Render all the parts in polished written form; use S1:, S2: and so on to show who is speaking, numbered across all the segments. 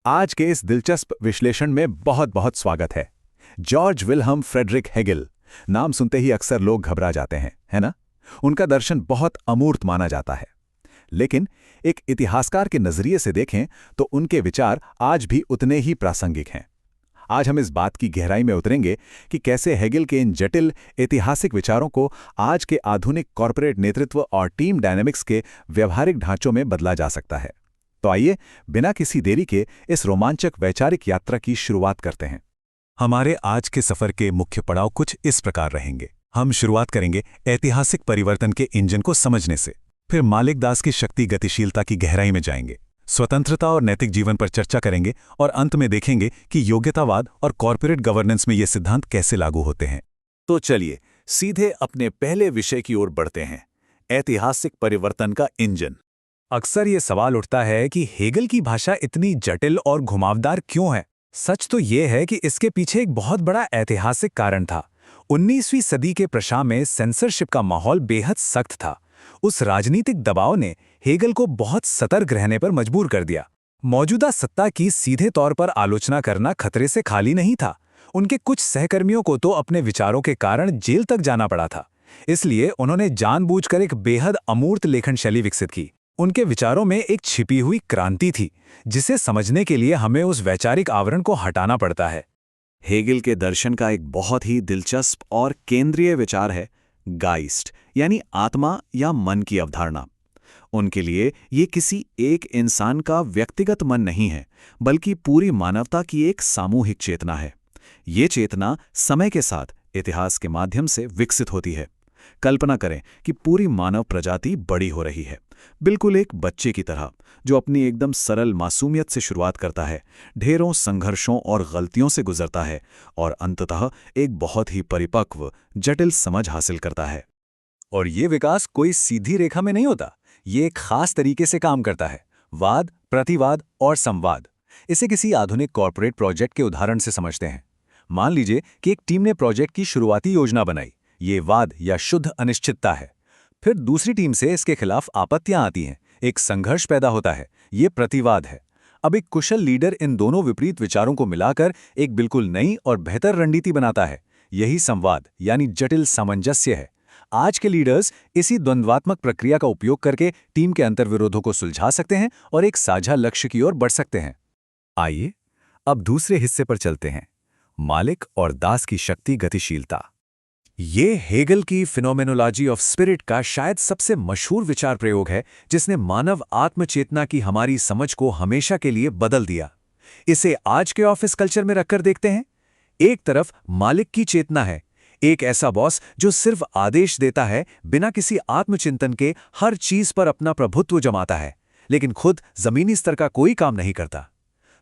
S1: आज के इस दिलचस्प विश्लेषण में बहुत बहुत स्वागत है। जॉर्ज विल्हम फ्रेडरिक हेगल नाम सुनते ही अक्सर लोग घबरा जाते हैं, है ना? उनका दर्शन बहुत अमूर्त माना जाता है। लेकिन एक इतिहासकार के नजरिए से देखें तो उनके विचार आज भी उतने ही प्रासंगिक हैं। आज हम इस बात की गहराई में उतरेंगे कि कैसे हेगल के इन जटिल ऐतिहासिक विचारों को आज के आधुनिक कॉरपोरेट नेतृत्व और टीम डायनेमिक्स के व्यवहारिक ढांचों में बदला जा सकता है। तो आइए बिना किसी देरी के इस रोमांचक वैचारिक यात्रा की शुरुआत करते हैं। हमारे आज के सफर के मुख्य पड़ाव कुछ इस प्रकार रहेंगे। हम शुरुआत करेंगे ऐतिहासिक परिवर्तन के इंजन को समझने से, फिर मालिक दास की शक्ति गतिशीलता की गहराई में जाएंगे, स्वतंत्रता और नैतिक जीवन पर चर्चा करेंगे और अंत में देखेंगे कि योग्यतावाद और कॉर्पोरेट गवर्नेंस में ये सिद्धांत कैसे लागू होते हैं। तो चलिए सीधे अपने पहले विषय की ओर बढ़ते हैं, ऐतिहासिक परिवर्तन का इंजन। अक्सर ये सवाल उठता है कि हेगल की भाषा इतनी जटिल और घुमावदार क्यों है। सच तो ये है कि इसके पीछे एक बहुत बड़ा ऐतिहासिक कारण था। 19वीं सदी के प्रशा में सेंसरशिप का माहौल बेहद सख्त था। उस राजनीतिक दबाव ने हेगल को बहुत सतर्क रहने पर मजबूर कर दिया। मौजूदा सत्ता की सीधे तौर पर आलोचना करना खतरे से खाली नहीं था। उनके कुछ सहकर्मियों को तो अपने विचारों के कारण जेल तक जाना पड़ा था। इसलिए उन्होंने जानबूझकर एक बेहद अमूर्त लेखन शैली विकसित की। उनके विचारों में एक छिपी हुई क्रांति थी, जिसे समझने के लिए हमें उस वैचारिक आवरण को हटाना पड़ता है।
S2: हेगल के दर्शन का एक बहुत ही दिलचस्प और केंद्रीय विचार है गाइस्ट, यानी आत्मा या मन की अवधारणा। उनके लिए ये किसी एक इंसान का व्यक्तिगत मन नहीं है, बल्कि पूरी मानवता की एक सामूहिक चेतना है। ये चेतना समय के साथ इतिहास के माध्यम से विकसित होती है। कल्पना करें कि पूरी मानव प्रजाति बड़ी हो रही है, बिल्कुल एक बच्चे की तरह, जो अपनी एकदम सरल मासूमियत से शुरुआत करता है, ढेरों संघर्षों और गलतियों से गुजरता है और अंततः एक बहुत ही परिपक्व, जटिल समझ हासिल करता है।
S1: और ये विकास कोई सीधी रेखा में नहीं होता, ये एक खास तरीके से काम करता है। वाद, प्रतिवाद और संवाद। इसे किसी आधुनिक कॉर्पोरेट प्रोजेक्ट के उदाहरण से समझते हैं। मान लीजिए कि एक टीम ने प्रोजेक्ट की शुरुआती योजना बनाई, ये वाद या शुद्ध अनिश्चितता है। फिर दूसरी टीम से इसके खिलाफ आपत्तियां आती हैं, एक संघर्ष पैदा होता है, ये प्रतिवाद है। अब एक कुशल लीडर इन दोनों विपरीत विचारों को मिलाकर एक बिल्कुल नई और बेहतर रणनीति बनाता है। यही संवाद यानी जटिल सामंजस्य है। आज के लीडर्स इसी द्वंद्वात्मक प्रक्रिया का उपयोग करके टीम के अंतर्विरोधों को सुलझा सकते हैं और एक साझा लक्ष्य की ओर बढ़ सकते हैं। आइए अब दूसरे हिस्से पर चलते हैं, मालिक और दास की शक्ति गतिशीलता। ये हेगल की फिनोमेनोलॉजी ऑफ स्पिरिट का शायद सबसे मशहूर विचार प्रयोग है, जिसने मानव आत्मचेतना की हमारी समझ को हमेशा के लिए बदल दिया। इसे आज के ऑफिस कल्चर में रखकर देखते हैं। एक तरफ मालिक की चेतना है, एक ऐसा बॉस जो सिर्फ आदेश देता है, बिना किसी आत्मचिंतन के हर चीज पर अपना प्रभुत्व जमाता है, लेकिन खुद जमीनी स्तर का कोई काम नहीं करता।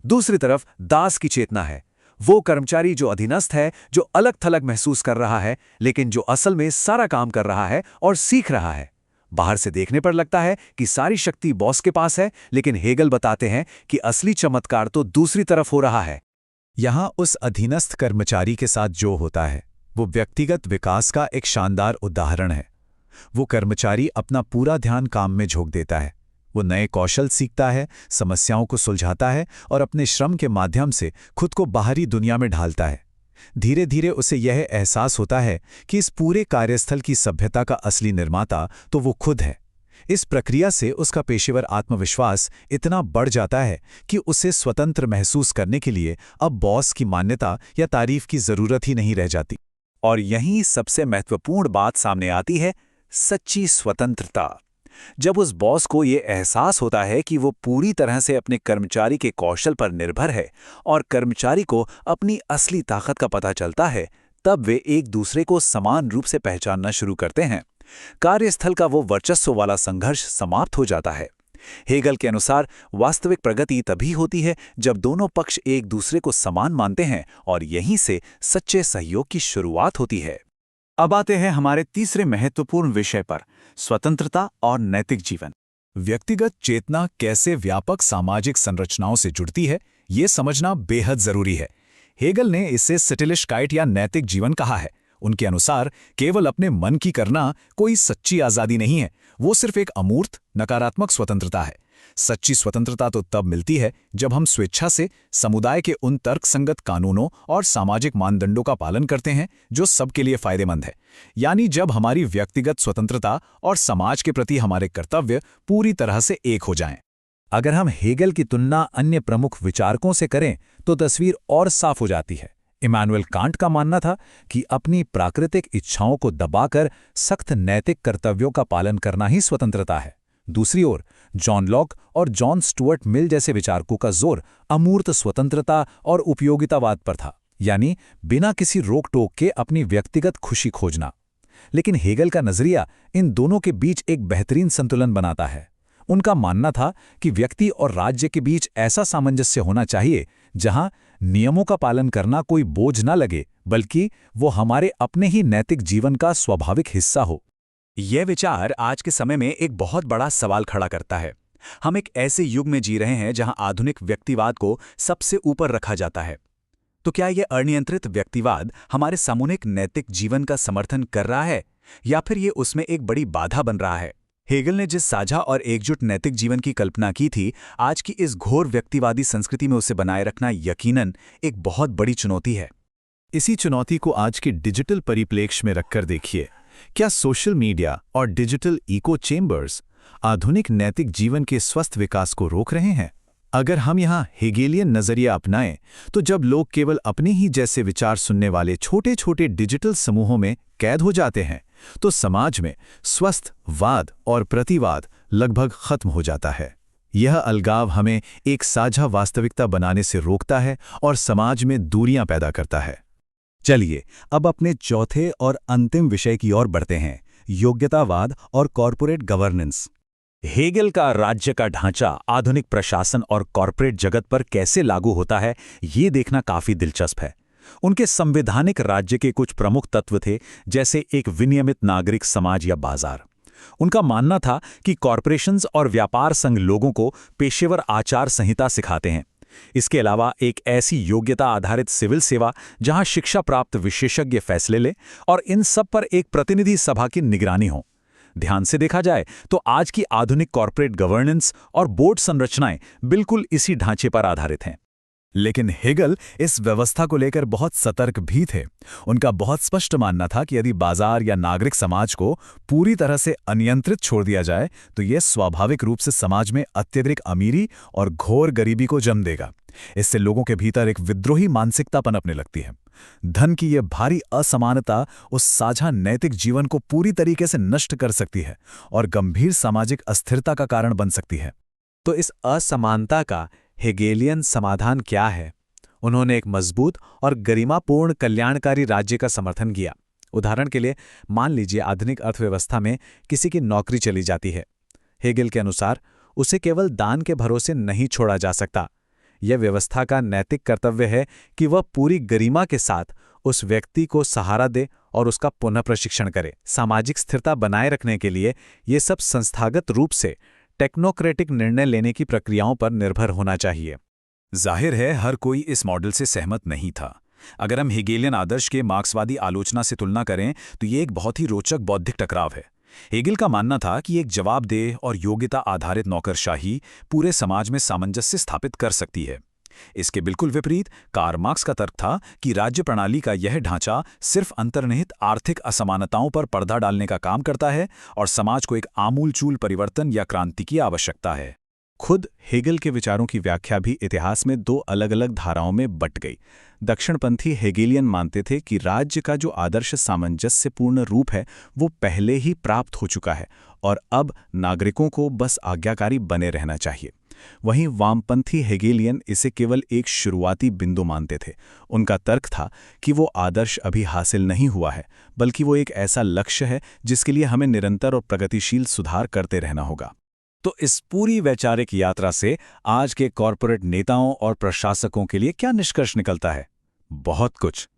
S1: दूसरी तरफ दास की चेतना है, वो कर्मचारी जो अधीनस्थ है, जो अलग थलग महसूस कर रहा है, लेकिन जो असल में सारा काम कर रहा है और सीख रहा है। बाहर से देखने पर लगता है कि सारी शक्ति बॉस के पास है, लेकिन हेगल बताते हैं कि असली चमत्कार तो दूसरी तरफ हो रहा है। यहाँ उस अधीनस्थ कर्मचारी के साथ जो होता है वो व्यक्तिगत विकास का एक शानदार उदाहरण है। वो कर्मचारी अपना पूरा ध्यान काम में झोंक देता है। वो नए कौशल सीखता है, समस्याओं को सुलझाता है और अपने श्रम के माध्यम से खुद को बाहरी दुनिया में ढालता है। धीरे धीरे उसे यह एहसास होता है कि इस पूरे कार्यस्थल की सभ्यता का असली निर्माता तो वो खुद है। इस प्रक्रिया से उसका पेशेवर आत्मविश्वास इतना बढ़ जाता है कि उसे स्वतंत्र महसूस करने के लिए अब बॉस की मान्यता या तारीफ की जरूरत ही नहीं रह जाती। और यहीं सबसे महत्वपूर्ण बात सामने आती है, सच्ची स्वतंत्रता। जब उस बॉस को ये एहसास होता है कि वो पूरी तरह से अपने कर्मचारी के कौशल पर निर्भर है और कर्मचारी को अपनी असली ताकत का पता चलता है, तब वे एक दूसरे को समान रूप से पहचानना शुरू करते हैं। कार्यस्थल का वो वर्चस्व वाला संघर्ष समाप्त हो जाता है। हेगल के अनुसार वास्तविक प्रगति तभी होती है जब दोनों पक्ष एक दूसरे को समान मानते हैं और यहीं से सच्चे सहयोग की शुरुआत होती है। अब आते हैं हमारे तीसरे महत्वपूर्ण विषय पर, स्वतंत्रता और नैतिक जीवन। व्यक्तिगत चेतना कैसे व्यापक सामाजिक संरचनाओं से जुड़ती है, ये समझना बेहद जरूरी है। हेगल ने इसे सेटिलिशकाइट या नैतिक जीवन कहा है। उनके अनुसार केवल अपने मन की करना कोई सच्ची आजादी नहीं है, वो सिर्फ एक अमूर्त, नकारात्मक स्वतंत्रता है।
S2: सच्ची स्वतंत्रता तो तब मिलती है जब हम स्वेच्छा से समुदाय के उन तर्कसंगत कानूनों और सामाजिक मानदंडों का पालन करते हैं जो सबके लिए फायदेमंद है, यानी जब हमारी व्यक्तिगत स्वतंत्रता और समाज के प्रति हमारे कर्तव्य पूरी तरह से एक हो जाएं।
S1: अगर हम हेगल की तुलना अन्य प्रमुख विचारकों से करें तो तस्वीर और साफ हो जाती है। इमानुएल कांट का मानना था कि अपनी प्राकृतिक इच्छाओं को दबाकर सख्त नैतिक कर्तव्यों का पालन करना ही स्वतंत्रता है। दूसरी ओर जॉन लॉक और जॉन स्टुअर्ट मिल जैसे विचारकों का जोर अमूर्त स्वतंत्रता और उपयोगितावाद पर था, यानी बिना किसी रोक टोक के अपनी व्यक्तिगत खुशी खोजना। लेकिन हेगल का नजरिया इन दोनों के बीच एक बेहतरीन संतुलन बनाता है। उनका मानना था कि व्यक्ति और राज्य के बीच ऐसा सामंजस्य होना चाहिए जहां नियमों का पालन करना कोई बोझ न लगे, बल्कि वो हमारे अपने ही नैतिक जीवन का स्वाभाविक हिस्सा हो।
S2: यह विचार आज के समय में एक बहुत बड़ा सवाल खड़ा करता है। हम एक ऐसे युग में जी रहे हैं जहां आधुनिक व्यक्तिवाद को सबसे ऊपर रखा जाता है। तो क्या यह अनियंत्रित व्यक्तिवाद हमारे सामूहिक नैतिक जीवन का समर्थन कर रहा है, या फिर ये उसमें एक बड़ी बाधा बन रहा है? हेगल ने जिस साझा और एकजुट नैतिक जीवन की कल्पना की थी, आज की इस घोर व्यक्तिवादी संस्कृति में उसे बनाए रखना यकीनन एक बहुत बड़ी चुनौती है।
S3: इसी चुनौती को आज के डिजिटल परिप्रेक्ष्य में रखकर देखिए। क्या सोशल मीडिया और डिजिटल इको चेम्बर्स आधुनिक नैतिक जीवन के स्वस्थ विकास को रोक रहे हैं? अगर हम यहाँ हेगेलियन नजरिया अपनाएं, तो जब लोग केवल अपने ही जैसे विचार सुनने वाले छोटे छोटे डिजिटल समूहों में कैद हो जाते हैं, तो समाज में स्वस्थ वाद और प्रतिवाद लगभग खत्म हो जाता है। यह अलगाव हमें एक साझा वास्तविकता बनाने से रोकता है और समाज में दूरियां पैदा करता है।
S1: चलिए अब अपने चौथे और अंतिम विषय की ओर बढ़ते हैं, योग्यतावाद और कॉरपोरेट गवर्नेंस। हेगल का राज्य का ढांचा आधुनिक प्रशासन और कॉरपोरेट जगत पर कैसे लागू होता है, ये देखना काफी दिलचस्प है। उनके संवैधानिक राज्य के कुछ प्रमुख तत्व थे, जैसे एक विनियमित नागरिक समाज या बाजार। उनका मानना था कि कॉरपोरेशंस और व्यापार संघ लोगों को पेशेवर आचार संहिता सिखाते हैं। इसके अलावा एक ऐसी योग्यता आधारित सिविल सेवा जहां शिक्षा प्राप्त विशेषज्ञ फैसले ले और इन सब पर एक प्रतिनिधि सभा की निगरानी हो। ध्यान से देखा जाए तो आज की आधुनिक कॉरपोरेट गवर्नेंस और बोर्ड संरचनाएं बिल्कुल इसी ढांचे पर आधारित हैं।
S3: लेकिन हेगल इस व्यवस्था को लेकर बहुत सतर्क भी थे। उनका बहुत स्पष्ट मानना था कि यदि बाजार या नागरिक समाज को पूरी तरह से अनियंत्रित छोड़ दिया जाए, तो यह स्वाभाविक रूप से समाज में अत्यधिक अमीरी और घोर गरीबी को जन्म देगा। इससे लोगों के भीतर एक विद्रोही मानसिकता पनपने लगती है। धन की यह भारी असमानता उस साझा नैतिक जीवन को पूरी तरीके से नष्ट कर सकती है और गंभीर सामाजिक अस्थिरता का कारण बन सकती है।
S2: तो इस असमानता का हेगेलियन समाधान क्या है? उन्होंने एक मजबूत और गरिमापूर्ण कल्याणकारी राज्य का समर्थन किया। उदाहरण के लिए मान लीजिए आधुनिक अर्थव्यवस्था में किसी की नौकरी चली जाती है। हेगल के अनुसार उसे केवल दान के भरोसे नहीं छोड़ा जा सकता। यह व्यवस्था का नैतिक कर्तव्य है कि वह पूरी गरिमा के साथ उस व्यक्ति को सहारा दे और उसका पुनः प्रशिक्षण करे। सामाजिक स्थिरता बनाए रखने के लिए ये सब संस्थागत रूप से टेक्नोक्रेटिक निर्णय लेने की प्रक्रियाओं पर निर्भर होना चाहिए।
S3: जाहिर है हर कोई इस मॉडल से सहमत नहीं था। अगर हम हेगेलियन आदर्श के मार्क्सवादी आलोचना से तुलना करें तो ये एक बहुत ही रोचक बौद्धिक टकराव है। हेगल का मानना था कि एक जवाबदेह और योग्यता आधारित नौकरशाही पूरे समाज में सामंजस्य स्थापित कर सकती है। इसके बिल्कुल विपरीत कार्ल मार्क्स का तर्क था कि राज्य प्रणाली का यह ढांचा सिर्फ अंतर्निहित आर्थिक असमानताओं पर पर्दा डालने का काम करता है और समाज को एक आमूलचूल परिवर्तन या क्रांति की आवश्यकता है।
S2: खुद हेगल के विचारों की व्याख्या भी इतिहास में दो अलग-अलग धाराओं में बंट गई। दक्षिणपंथी हेगेलियन मानते थे कि राज्य का जो आदर्श सामंजस्यपूर्ण रूप है वो पहले ही प्राप्त हो चुका है और अब नागरिकों को बस आज्ञाकारी बने रहना चाहिए। वहीं वामपंथी हेगेलियन इसे केवल एक शुरुआती बिंदु मानते थे। उनका तर्क था कि वो आदर्श अभी हासिल नहीं हुआ है, बल्कि वो एक ऐसा लक्ष्य है जिसके लिए हमें निरंतर और प्रगतिशील सुधार करते रहना होगा।
S1: तो इस पूरी वैचारिक यात्रा से आज के कॉरपोरेट नेताओं और प्रशासकों के लिए क्या निष्कर्ष निकलता है? बहुत कुछ।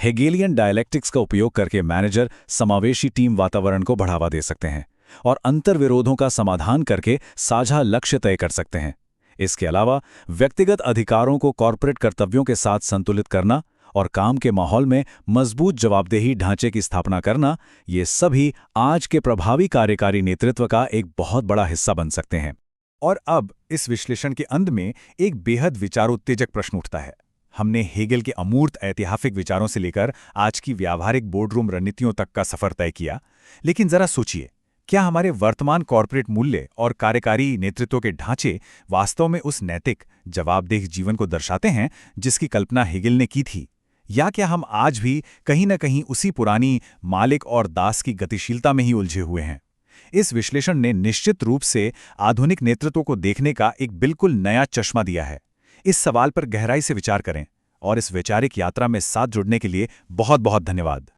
S1: हेगेलियन डायलेक्टिक्स का उपयोग करके मैनेजर समावेशी टीम वातावरण को बढ़ावा दे सकते हैं और अंतर्विरोधों का समाधान करके साझा लक्ष्य तय कर सकते हैं। इसके अलावा व्यक्तिगत अधिकारों को कॉरपोरेट कर्तव्यों के साथ संतुलित करना और काम के माहौल में मजबूत जवाबदेही ढांचे की स्थापना करना, ये सभी आज के प्रभावी कार्यकारी नेतृत्व का एक बहुत बड़ा हिस्सा बन सकते हैं। और अब इस विश्लेषण के अंत में एक बेहद विचारोत्तेजक प्रश्न उठता है। हमने हेगेल के अमूर्त ऐतिहासिक विचारों से लेकर आज की व्यावहारिक बोर्डरूम रणनीतियों तक का सफर तय किया, लेकिन जरा सोचिए, क्या हमारे वर्तमान कॉर्पोरेट मूल्य और कार्यकारी नेतृत्व के ढांचे वास्तव में उस नैतिक, जवाबदेह जीवन को दर्शाते हैं जिसकी कल्पना हेगेल ने की थी? या क्या हम आज भी कहीं न कहीं उसी पुरानी मालिक और दास की गतिशीलता में ही उलझे हुए हैं? इस विश्लेषण ने निश्चित रूप से आधुनिक नेतृत्व को देखने का एक बिल्कुल नया चश्मा दिया है। इस सवाल पर गहराई से विचार करें और इस वैचारिक यात्रा में साथ जुड़ने के लिए बहुत बहुत धन्यवाद।